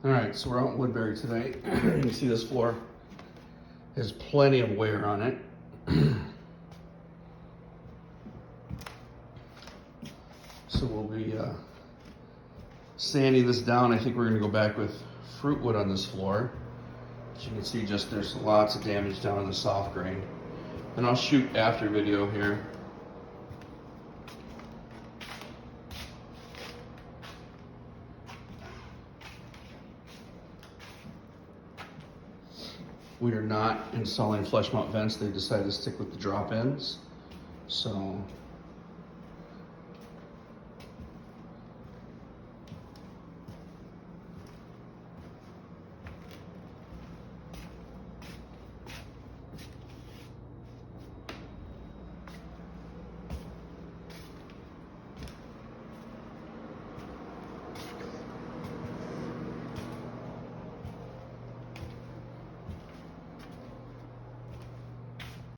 All right, so we're out in Woodbury today. You can see this floor has plenty of wear on it. So we'll be sanding this down. I think we're gonna go back with fruit wood on this floor. As you can see, just there's lots of damage down in the soft grain. And I'll shoot after video here. We are not installing flush mount vents. They decided to stick with the drop-ins. So